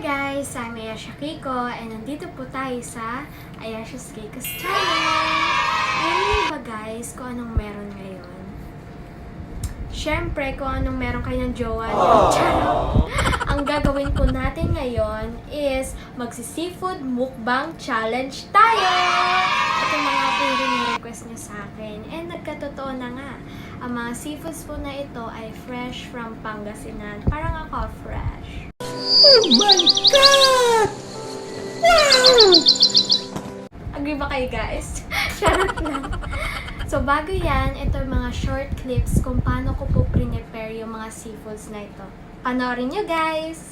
guys! I'm Ayasha Keiko and nandito po tayo sa Ayasha's Keiko's Channel. Alam niyo ba guys kung anong meron ngayon? Siyempre kung anong meron kayo ng jowa niyo. Ang gagawin po natin ngayon is magsi-seafood mukbang challenge tayo! Ito mga po yung request niyo sa akin. And nagkatotoo na nga. Ang mga seafoods po na ito ay fresh from Pangasinan. Parang ako fresh. Oh my God! Wow! Agree ba kayo guys? Charot lang. So bago yan, ito yung mga short clips kung paano ko po prepare yung mga seafoods na ito. Panoorin nyo guys!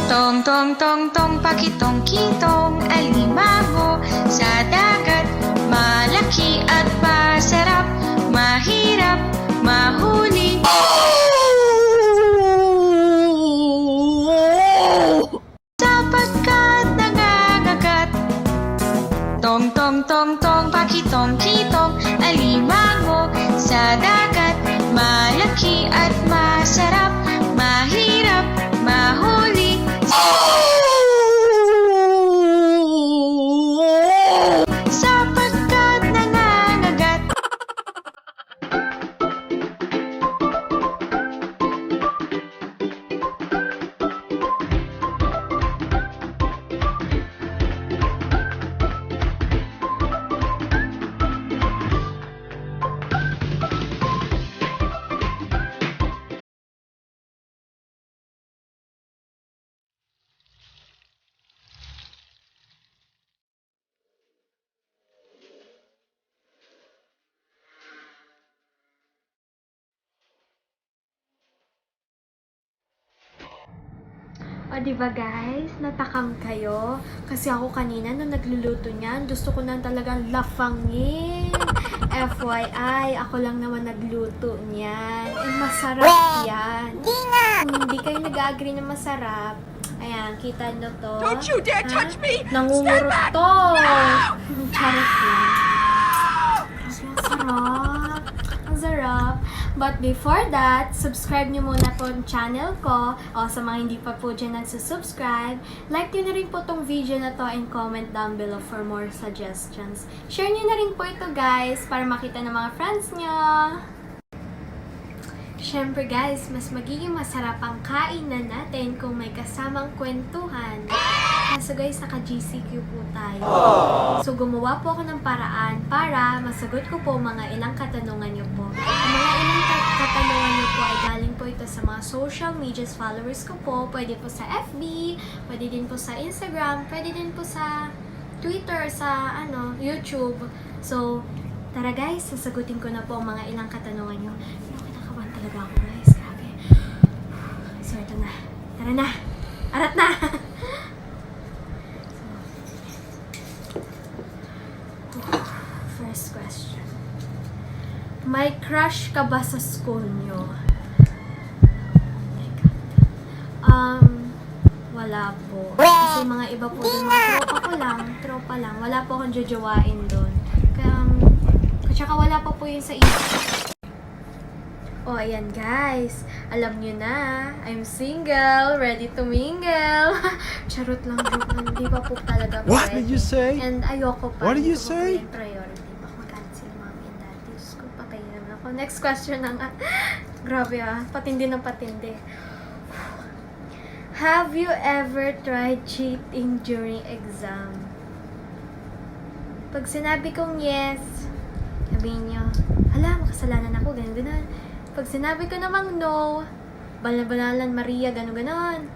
Tong tong tong tong pakitong kitong alimango sa dagat, malaki at masarap, mahirap mahuli. Sapagkat nangangagat. Tong tong tong tong pakitong kitong alimango sa dagat, malaki at masarap, mahirap mahuli. Sapagkat nangangagat. O diba guys, natakam kayo? Kasi ako kanina nung nagluluto niyan, gusto ko na talagang lafangin. FYI, ako lang naman nagluto niyan. Eh masarap yan. Kung hindi kayo nag-agree na masarap, ayan, kita nyo to. Don't you dare touch me! Nangungurot to! Charot lang. Kasi ang sarap. Ang sarap. But before that, subscribe nyo muna po ang channel ko. O sa mga hindi pa po dyan nagsusubscribe, like nyo na rin po tong video na to and comment down below for more suggestions. Share nyo na rin po ito guys para makita ng mga friends nyo. Siyempre guys, mas magiging masarap ang kainan natin kung may kasamang kwentuhan. Kaso guys, naka-GCQ po tayo. So gumawa po ako ng paraan para masagot ko po mga ilang katanungan niyo po. Ang mga ilang katanungan niyo po ay galing po ito sa mga social medias followers ko po. Pwede po sa FB, pwede din po sa Instagram, pwede din po sa Twitter, sa YouTube. So, tara guys, sasagutin ko na po ang mga ilang katanungan niyo. Kinakabahan talaga ako guys, grabe. So ito na. Tara na! Arat na! First question. May crush ka ba sa school nyo? Oh my God. Wala po. Kasi mga iba po dun, mga tropa lang. Wala po akong jojowain dun. Tsaka wala pa po yun sa isip. Oh, ayan guys. Alam nyo na, I'm single, ready to mingle. Charot lang, joke lang. Hindi pa po talaga po What did you say? And ayoko pa. What did you Hindi ko say? po yung priority. Baka mag-cancel mommy and daddy. Diyos ko, patayin naman ako. Next question na nga. Grabe patindi ng patindi. Have you ever tried cheating during exam? Pag sinabi kong yes, sabihin nyo, hala, makasalanan ako, ganun. Pag sinabi ko namang no, banal-banalan, Maria, ganun.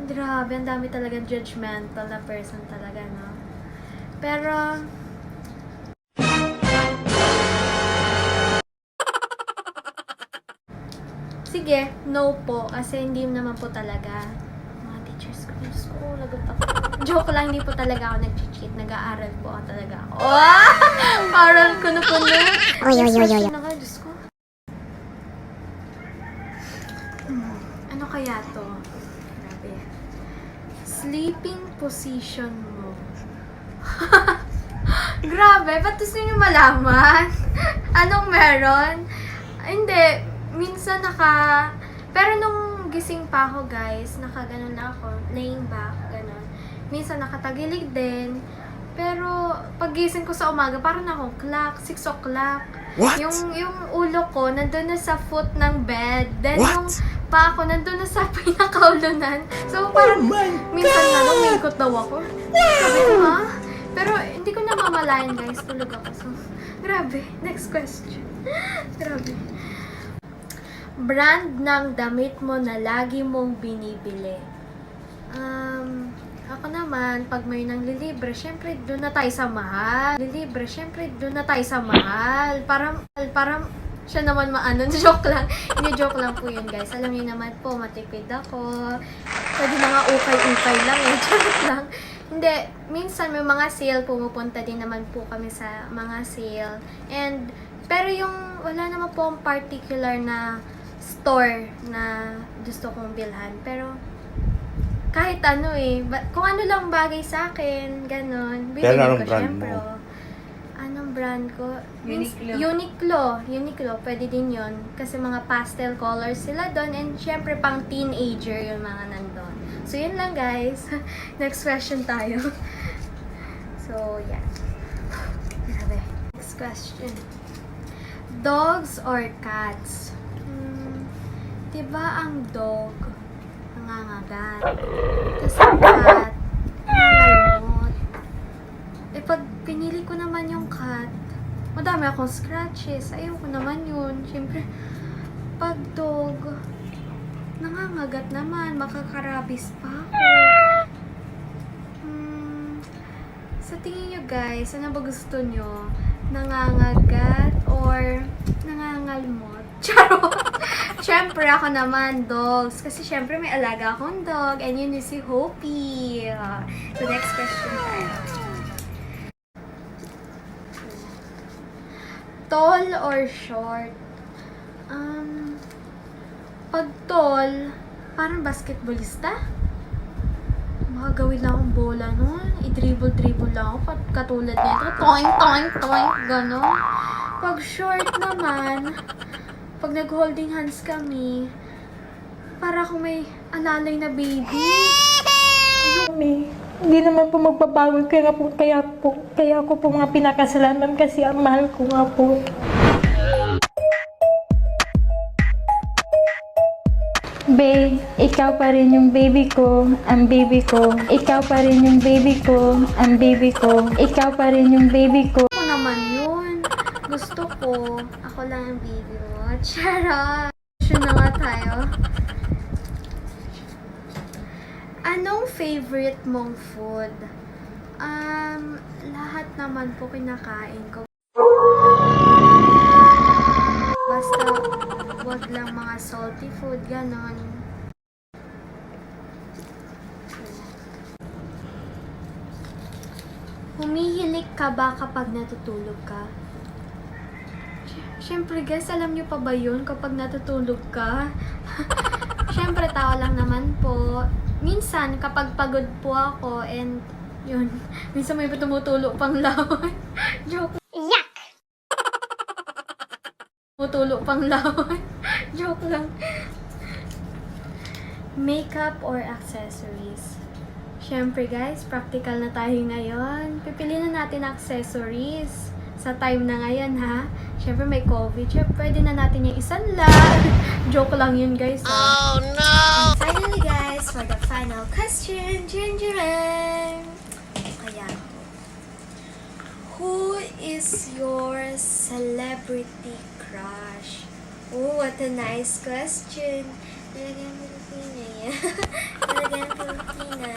Ang grabe, ang dami talagang judgmental na person talaga, no? Pero, sige, no po, kasi hindi naman po talaga. Mga teachers ko, Diyos ko, lagot ako. Joke lang, hindi po talaga ako nag-cheat. Nag-aaral po talaga ako. Aral ko na po na. Oy. Diyos ko. Ano kaya to? Grabe. Sleeping position mo. Grabe, ba't gusto nyo malaman? Anong meron? Hindi, minsan Pero nung gising pa ako guys, nakaganon na ako, laying back, ganon. Minsan nakatagilig din. Pero pag gising ko sa umaga, parang akong clock, 6 o'clock. What? Yung ulo ko, nandun na sa foot ng bed. Then What? yung pa ako, nandun na sa pinakaulunan. So parang minsan nga nung milikot daw ako. Sabi ko, ha? Pero hindi ko na mamalayan guys, tulog ako. So, grabe. Next question. Grabe. Brand ng damit mo na lagi mong binibili. Ako naman, pag may nang lilibre, syempre doon na tayo sa mahal. Lilibre, syempre doon na tayo sa mahal. Parang siya naman maano. Joke lang. Hindi, joke lang po yun, guys. Alam niyo naman po, matipid ako. Pwede mga ukay-ukay lang eh. Joke lang. Hindi, minsan may mga sale, pumupunta din naman po kami sa mga sale. Pero yung wala naman po ang particular na store na gusto kong bilhan. Pero kahit ano eh, kung ano lang bagay sa akin, ganon. Pero anong ko, brand syempre. mo? Anong brand ko? Uniqlo. Uniqlo, pwede din yon. Kasi mga pastel colors sila doon. And syempre pang teenager yung mga nandun. So yun lang guys. Next question tayo. So yeah. Grabe. Next question. Dogs or cats? Diba ang dog nangangagat? Tapos ang cat, nangangalmot. Eh, pag pinili ko naman yung cat, madami akong scratches. Ayaw ko naman yun. Siyempre, pag dog, nangangagat naman. Makakarabis pa ako. Sa tingin nyo guys, ano ba gusto nyo? Nangangagat or nangangalmot? Charot! Siyempre, ako naman, dogs. Kasi siyempre, may alaga akong dog. And yun is si Hopi. So, next question tayo. Tall or short? Pag tall, parang basketballista. Makagawin lang akong bola nun. I-dribble lang ako. Katulad nito. Toink, toink, toink. Ganon. Pag short naman, pag nag-holding hands kami, para akong may alalay na baby. Hindi naman po magbabago kaya ako po mga pinakasalanan kasi ang mahal ko nga po. Babe, ikaw pa rin yung baby ko, ang baby ko. Ikaw pa rin yung baby ko, ang baby ko. Ikaw pa rin yung baby ko. Ako naman yun. Gusto ko, ako lang ang baby mo. Charot! Question na nga tayo. Anong favorite mong food? Lahat naman po kinakain ko. Basta, wag lang mga salty food, ganon. Humihilik ka ba kapag natutulog ka? Siyempre guys, alam nyo pa ba yun kapag natutulog ka? Siyempre, tao lang naman po. Minsan, kapag pagod po ako and yun, minsan may tumutulo pang lawan. Joke. Yak! Tumutulo pang lawan. Joke lang. Makeup or accessories? Siyempre guys, practical na tayo ngayon. Pipiliin na natin accessories. Sa time na ngayon ha. Siyempre may COVID. Siyempre pwede na natin yung isanlan. Joke lang yun guys ha. Oh no! And finally guys, for the final question. Gingerin! Kaya, who is your celebrity crush? Oh, what a nice question. Talagang Pilipina yan. Talagang Pilipina.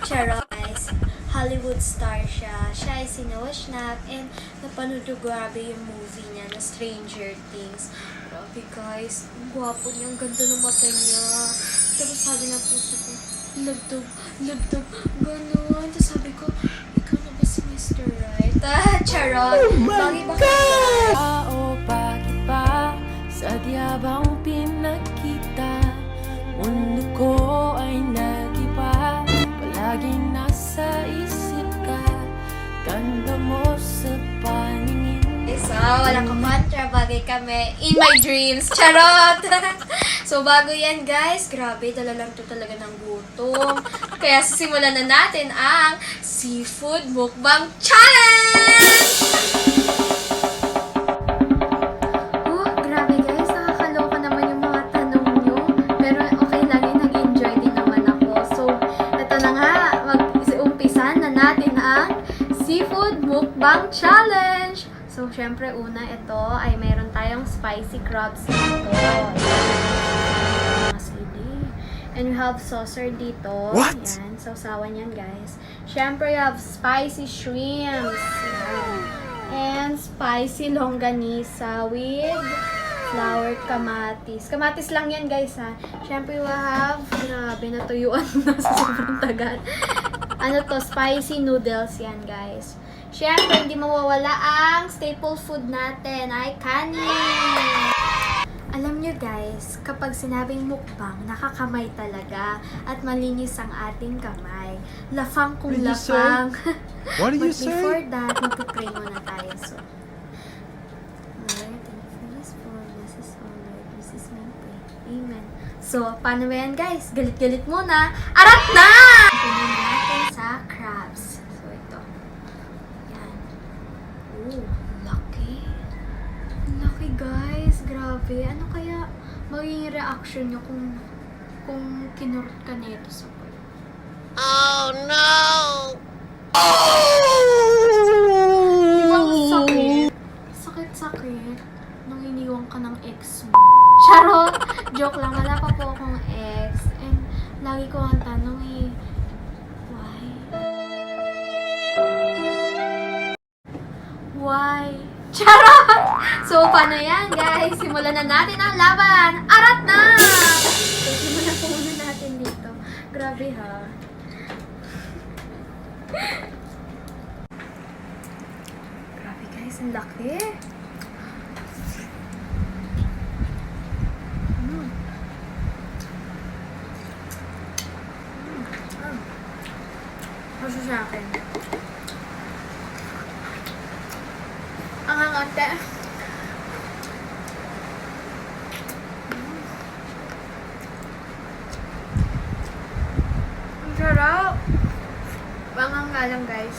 Charot guys. Hollywood star siya. Siya ay si Noah Schnapp and napanood ko grabe yung movie niya na Stranger Things. Grabe guys, ang gwapo niya, ang ganda ng mata niya. Tapos sabi ng puso ko, love, gano'n. Tapos sabi ko, ikaw na ba si Mr. Right? Charot! Oh my God! Tao, bakit ba sadyabang pinagkita? Mundo ko ay nag-iba, palaging nasa isip ka, ganda mo sa paningin. So, walang kamantra, bagay kami in my dreams. Charot! So, bago yan guys, grabe, dala lang to talaga ng gutom. Kaya sisimulan na natin ang Seafood Mukbang Challenge! Oh, grabe guys, nakakaloka naman yung mga tanong nyo. Pero okay lang yun, nag-enjoy din naman ako. So, ito na nga, mag-umpisan na natin ang Seafood Mukbang Challenge! So, syempre, una, ito ay mayroon tayong spicy crabs dito. And we have saucer dito. What? Yan, sausawan yan, guys. Syempre, you have spicy shrimps. Yan. And spicy longganisa with flour kamatis. Kamatis lang yan, guys, ha. Syempre, we have, grabe, natuyuan na sa sobrang tagal. Ano to, spicy noodles yan, guys. Syempre, hindi mawawala ang staple food natin ay kanin. Alam nyo guys, kapag sinabing mukbang, nakakamay talaga at malinis ang ating kamay. Lafang kung What did you say? lafang. What did you But before say? that, magpipray muna tayo. So, Lord, and for this for blesses all Lord, this is my prayer. Amen. So, paano ba yan guys? Galit-galit muna. Arat na! Tingnan natin sa crabs. So, ito. Yan. Ooh, laki. Laki guys, grabe. Ano kaya magiging reaction nyo kung kinurot ka nito sa puwet? Oh no! Diba ang sakit? Sakit-sakit nung iniwan ka ng ex mo. Charot! Joke lang, wala pa po akong ex. And lagi ko ang tanong why? Why? Charot! So, paano yan, guys? Simulan na natin ang laban! Arat na! So, simulan po muna natin dito. Grabe, ha? Grabe, guys. Ang laki. Kasi sa akin. Ang hangante. Ang sarap. Bangang nga lang, guys.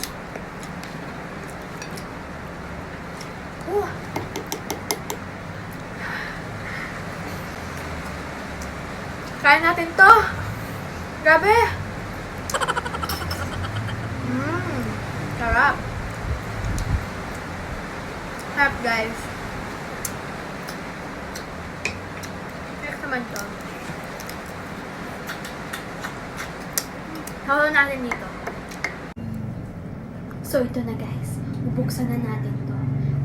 Kain natin to. Grabe. Sarap. Sarap, guys. Next naman to. Hawakan natin dito. So, ito na guys. Bubuksan na natin to.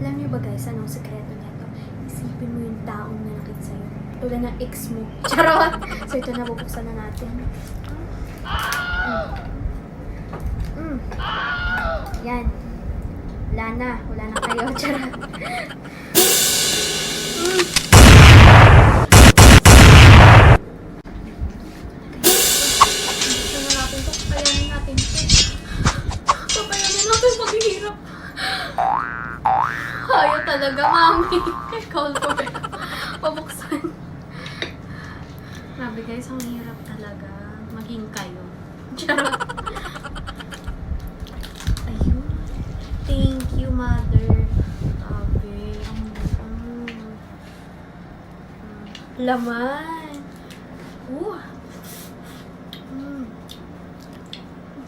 Alam niyo ba guys, anong sekreto nito? Isipin mo yung taong nanakit sa'yo. Tulad ng ex mo. Charot! So, ito na, bubuksan na natin. Yan. Wala na. Wala na kayo. Charot. Ito na natin to. Kapayanin natin to. Kapayanin natin maghihirap. Ayaw talaga, mami. Call ko rin. Pabuksan. Grabe guys, ang hirap talaga. Maging kayo. Charot. Ayun. Thank you, mother. Grabe. Laman.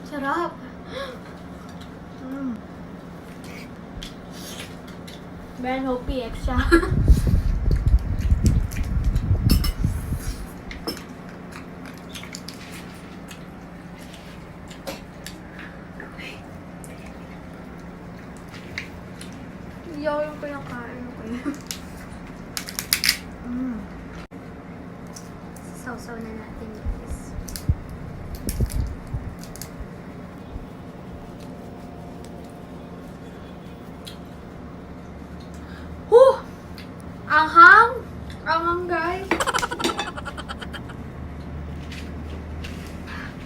Sarap. Ben, hope PX siya. Iyaw yung pinakain ko yun. Sausaw na natin, guys. Anghang! Anghang, guys!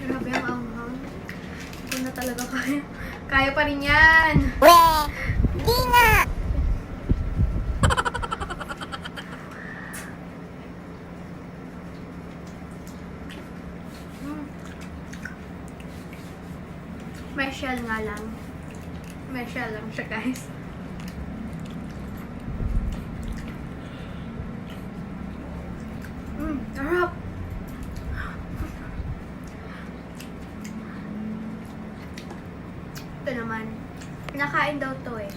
Grabe ang anghang. Hindi ko na talaga kaya. Kaya pa rin yan! Di nga! May shell nga lang. May shell lang siya, guys. Sarap! Ito naman. Nakain daw to eh.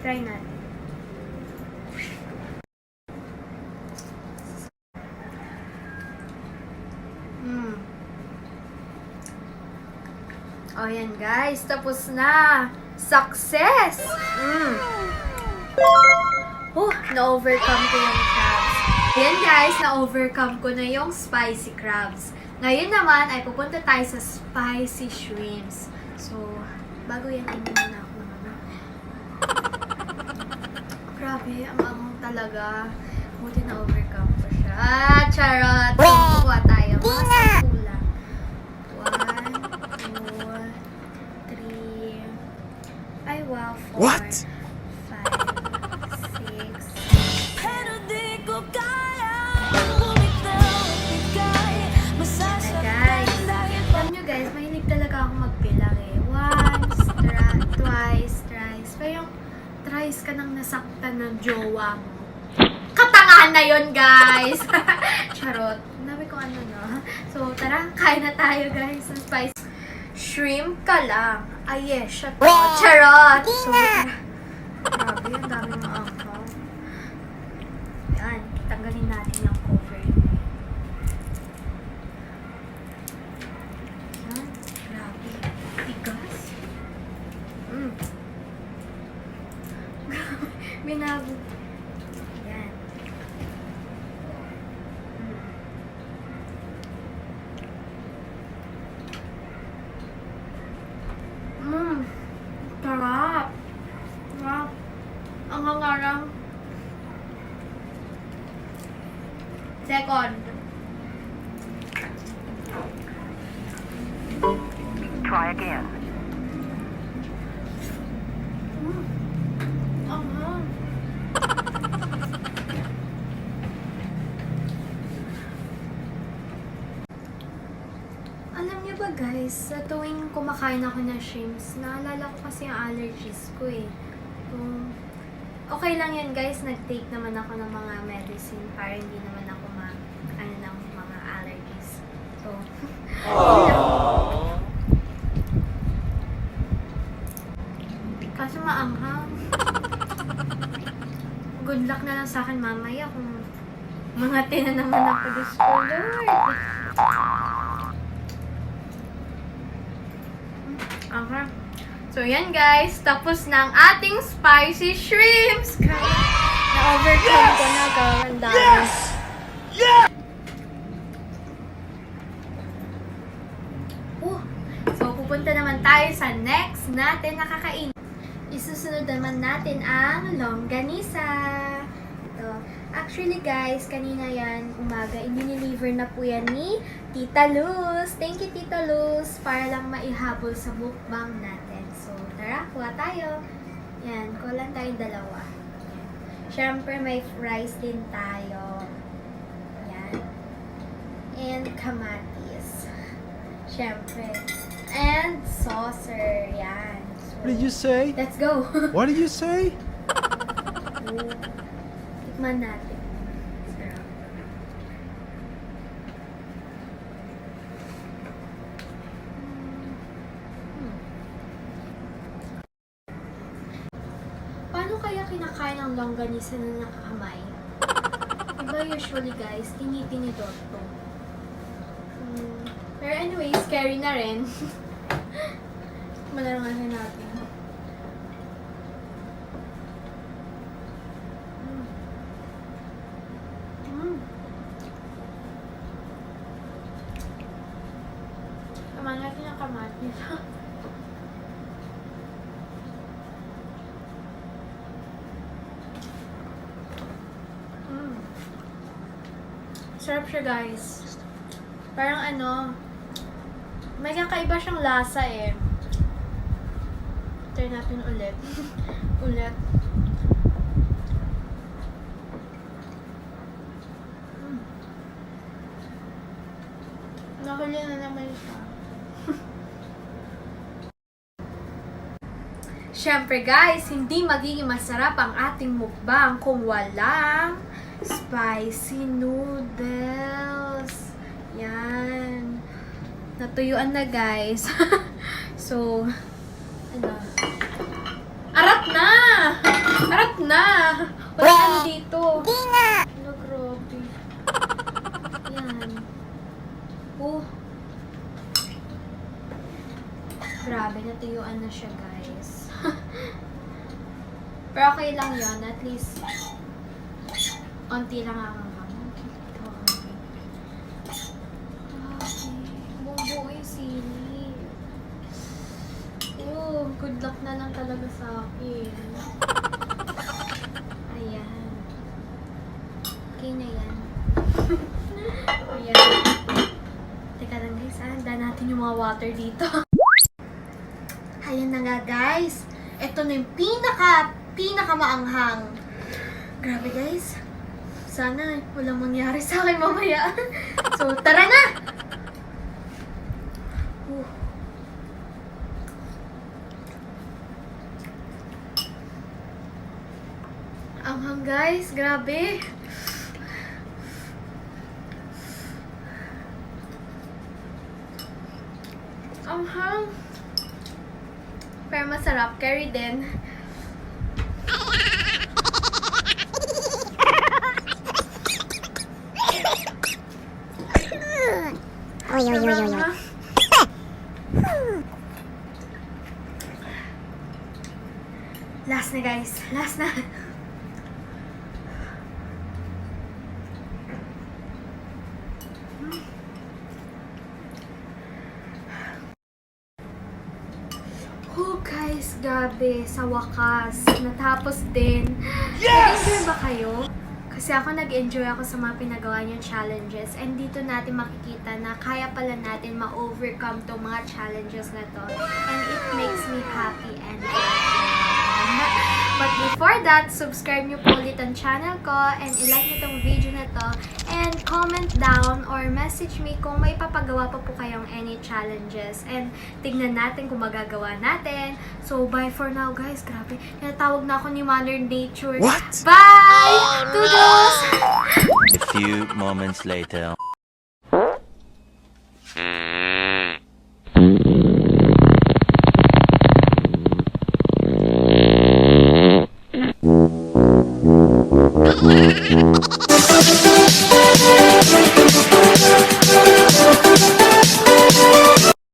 Try natin. O yan guys, tapos na. Success! Na-overcome ko yung crabs. Ayan guys, na-overcome ko na yung spicy crabs. Ngayon naman ay pupunta tayo sa spicy shrimps. So, bago yan, inom na ako ng ano. Grabe, ang angang talaga. Buti na-overcome ko siya. Charot! Kukuha tayo. Mga sakula. 1, 2, 3. Ay, wow. 4. What? 5, 6. Pero di ko kaya bumitaw at bigay. Masasaktan dahil Alam nyo guys, mahilig talaga ako magbilang eh. Once, twice, thrice. Pero yung thrice ka nang nasaktan ng jowa mo. Katangahan na yun guys! Charot. Nabi ko ano no. So tara, kain na tayo guys ng spice. Shrimp ka lang. Ay yes, siya to. Charot! So tara. Grabe, ang dami ng angkaw. Yan, tanggalin natin yung cover. Yan, grabe. Tigas. Binago. Yan. Sarap. Wow. Ang hangarang. Second. Try again. Anghang. Alam niyo ba guys, sa tuwing kumakain ako ng shrimps, naalala ko kasi ang allergies ko eh. Okay lang yan guys, nag-take naman ako ng mga medicine para hindi naman ako ng mga allergies. So, kaso maanghang. Good luck na lang sa akin mamaya kung mga tina naman ako Diyos ko, Lord. Okay. So, yan guys. Tapos na ang ating spicy shrimps. Na-overcome ko na. Gawanda. Yes! So, pupunta naman tayo sa next natin na kakain. Isusunod naman natin ang longganisa. So, actually guys, kanina yan, umaga, i-deliver na po yan ni Tita Luz. Thank you, Tita Luz, para lang maihabol sa mukbang natin. So, tara, kuha tayo. Yan, kuha tayo dalawa. Siyempre, may rice din tayo. Yan. And kamatis. Siyempre. And saucer. Yan. What did you say? Let's go. What did you say? Tikman natin. Sarap. Paano kaya kinakain ang longganisa na nakakamay? Diba usually guys, tinitinidor to. Pero anyway, scary na rin. Malarangan natin. Tama natin ang kamatis. Sarap siya guys. Parang ano, may kakaiba siyang lasa eh. Try natin ulit. Ulit. Nakuli na naman siya. Siyempre guys, hindi magiging masarap ang ating mukbang kung walang spicy noodles. Yan. Natuyuan na guys. So, ano? Arat na! Arat na! Wala ano dito. Hindi nga! Ano, grabe. Yan. Oh. Grabe, natuyuan na siya guys. Pero okay lang yon, at least onti lang ang buo yung sili. Oh, good luck na lang talaga sa akin. Ayan. Okay na yan. Ayan. Teka lang guys, handa natin yung mga water dito. Ayan na nga guys. Ito na yung pinaka maanghang. Grabe guys. Sana walang mangyari sa akin mamaya. So, tara na! Anghang guys, grabe. Anghang. Pero masarap, carry din. Oy, oy, oy, oy, oy. Last na guys, last na. Oh guys, gabi, sa wakas, natapos din. Yes! Nag-enjoy ba kayo? Kasi ako nag-enjoy ako sa mga pinagawa niyong challenges, and dito natin makikita na kaya pala natin ma-overcome tong mga challenges na to. And it makes me happy and But before that, subscribe niyo po ulit ang channel ko and i-like niyo tong video na to and comment down or message me kung may papagawa pa po kayong any challenges and tignan natin kung magagawa natin. So, bye for now guys. Grabe, tinatawag na ako ni Mother Nature. What? Bye! Toodles! A few moments later.